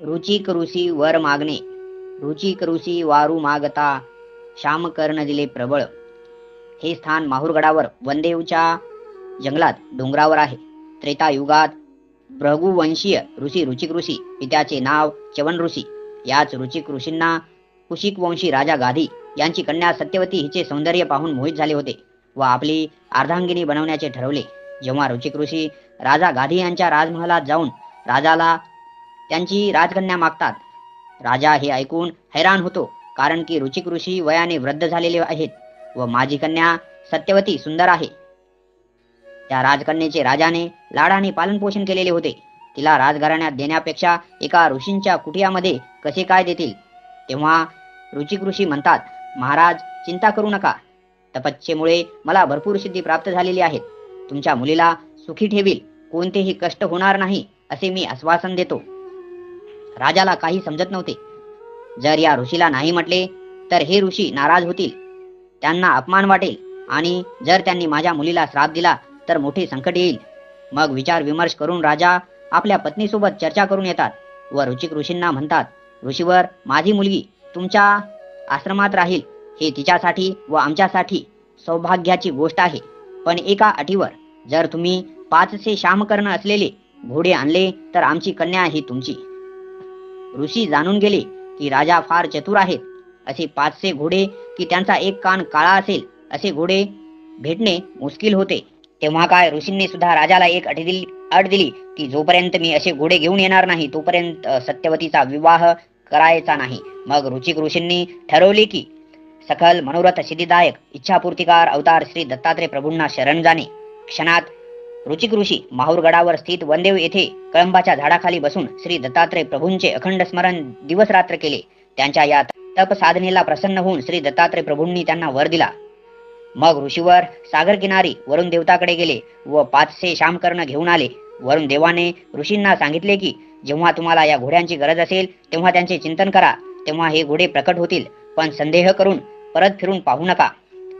रुचिक ऋषी वर मागणे, रुचिक ऋषी वारू मागता, श्याम कर्ण दिले प्रबळ. हे स्थान माहूरगडावर वनदेवच्या जंगलात डोंगरावर आहे. त्रेतायुगात भृगुवंशीय ऋषी रुचिक ऋषी, पित्याचे नाव च्यवन ऋषी, याच रुचिक ऋषींना कुशिक वंशी राजा गाधी यांची कन्या सत्यवती हिचे सौंदर्य पाहून मोहित झाले होते व आपली अर्धांगिनी बनवण्याचे ठरवले. जेव्हा रुचिक ऋषी राजा गाधी यांच्या राजमहालात जाऊन राजाला त्यांची राजकन्या मागतात. राजा हे ऐकून हैराण होतो, कारण की रुचिक ऋषी वयाने वृद्ध झालेले आहेत व माझी कन्या सत्यवती सुंदर आहे. त्या राजकन्येचे राजाने लाडाने पालनपोषण केलेले होते. तिला राजघराण्यात देण्यापेक्षा एका ऋषींच्या कुटियामध्ये कसे काय देतील. तेव्हा रुचिक ऋषी म्हणतात, महाराज चिंता करू नका, तपस्येमुळे मला भरपूर सिद्धी प्राप्त झालेली आहेत. तुमच्या मुलीला सुखी ठेवील, कोणतेही कष्ट होणार नाही असे मी आश्वासन देतो. राजाला काही समजत नव्हते. जर या ऋषीला नाही म्हटले तर हे ऋषी नाराज होतील, त्यांना अपमान वाटेल आणि जर त्यांनी माझ्या मुलीला श्राप दिला तर मोठे संकट येईल. मग विचार विमर्श करून राजा आपल्या पत्नीसोबत चर्चा करून येतात व रुचिक ऋषींना म्हणतात, ऋषीवर माझी मुलगी तुमच्या आश्रमात राहील, हे तिच्यासाठी व आमच्यासाठी सौभाग्याची गोष्ट आहे. पण एका अटीवर, जर तुम्ही 500 श्यामकर्ण असलेले घोडे आणले तर आमची कन्या ही तुमची. ऋषी जाणून गेले की राजा फार चतुर आहेत. असे 500 घोडे की त्यांचा एक कान काळा असेल असे घोडे भेटणे मुश्किल होते. तेव्हा काय ऋषींनी सुद्धा राजाला एक अट दिली की जोपर्यंत मी असे घोडे घेऊन येणार नाही तोपर्यंत सत्यवतीचा विवाह करायचा नाही. मग रुचिक ऋषींनी ठरवले की सकल मनोरथ सिद्धिदायक इच्छापूर्तिकार अवतार श्री दत्तात्रय प्रभूंना शरण जाणे. क्षणात रुचिक ऋषी माहूरगडावर स्थित वनदेव येथे कळंबाच्या झाडाखाली बसून श्री दत्तात्रय प्रभूंचे अखंड स्मरण दिवस रात्र केले. त्यांच्या या तप साधनेला प्रसन्न होऊन श्री दत्तात्रय प्रभूंनी त्यांना वर दिला. मग ऋषीवर सागर किनारी वरुण देवताकडे गेले व 500 श्यामकर्ण घेऊन आले. वरुण देवाने ऋषींना सांगितले की जेव्हा तुम्हाला या घोड्यांची गरज असेल तेव्हा त्यांचे चिंतन करा, तेव्हा हे घोडे प्रकट होतील, पण संदेह करून परत फिरून पाहू नका.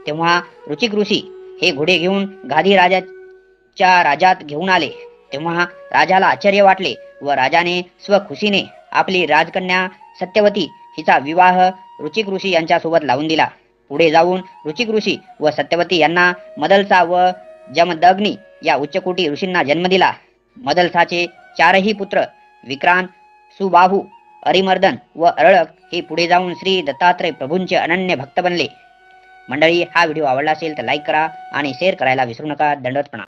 तेव्हा रुचिक ऋषी हे घोडे घेऊन गाधी राजाच्या राज्यात घेऊन आले. तेव्हा राजाला आश्चर्य वाटले व राजाने स्वखुशीने आपली राजकन्या सत्यवती हिचा विवाह रुचिक ऋषी यांच्यासोबत लावून दिला. पुढे जाऊन रुचिक ऋषी व सत्यवती यांना मदलसा व जमदग्नी या उच्चकोटी ऋषींना जन्म दिला. मदलसाचे 4ही पुत्र विक्रांत, सुबाहू, अरिमर्दन व अरळक हे पुढे जाऊन श्री दत्तात्रय प्रभूंचे अनन्य भक्त बनले. मंडळी, हा व्हिडिओ आवडला असेल तर लाईक करा आणि शेअर करायला विसरू नका. दंडवत प्रणाम.